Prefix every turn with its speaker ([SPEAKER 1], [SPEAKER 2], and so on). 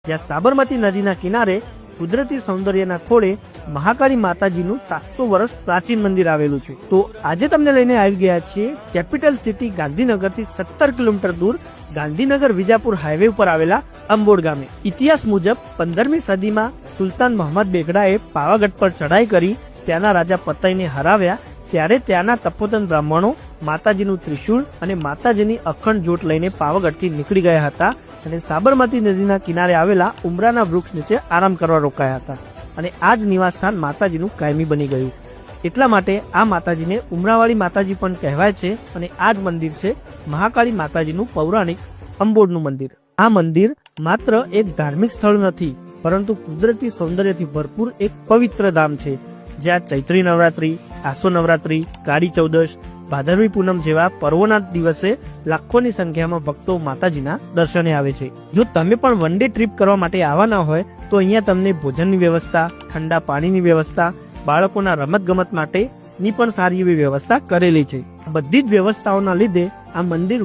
[SPEAKER 1] જ્યાં સાબરમતી નદીના કિનારે કુદરતી સૌંદર્યના ખોળે મહાકાળી માતાજીનું 700 વર્ષ પ્રાચીન મંદિર આવેલું છે। તો આજે તમને લઈને આવી ગયા છીએ કેપિટલ સિટી ગાંધીનગરથી 17 કિલોમીટર દૂર ગાંધીનગર વિજાપુર હાઈવે ઉપર આવેલા અંબોડ ગામે। ઇતિહાસ મુજબ 15મી સદીમાં સુલતાન મોહમ્મદ બેગડાએ પાવાગઢ પર ચઢાઈ કરી ત્યાંના રાજા પતઈને હરાવ્યા ત્યારે ત્યાંના તપોધન બ્રાહ્મણો માતાજીનું ત્રિશૂળ અને માતાજીની અખંડ જોત લઈને પાવાગઢથી નીકળી ગયા હતા અને સાબરમતી નદીના કિનારે આવેલા ઉમરાના વૃક્ષ નીચે આરામ કરવા રોકાયા હતા અને આ જ નિવાસસ્થાન માતાજીનું કાયમી બની ગયું। એટલા માટે આ માતાજીને ઉમરાવાળી માતાજી પણ કહેવાય છે અને આ જ મંદિર છે મહાકાળી માતાજીનું પૌરાણિક અંબોડનું મંદિર। આ મંદિર માત્ર એક ધાર્મિક સ્થળ નથી પરંતુ કુદરતી સૌંદર્યથી ભરપૂર એક પવિત્ર ધામ છે જ્યાં ચૈત્રી નવરાત્રી, આસો નવરાત્રી, કાળી ચૌદશ, ભાદરવી પૂનમ જેવા પર્વોના દિવસે લાખોની સંખ્યામાં ભક્તો માતાજીના દર્શને આવે છે। જો તમે પણ વન ડે ટ્રીપ કરવા માટે આવવાના હોય તો અહીંયા તમને ભોજનની વ્યવસ્થા, ઠંડા પાણીની વ્યવસ્થા, બાળકોના રમત ગમત માટેની પણ સારી એવી વ્યવસ્થા કરેલી છે। બધી જ વ્યવસ્થાઓના લીધે આ મંદિર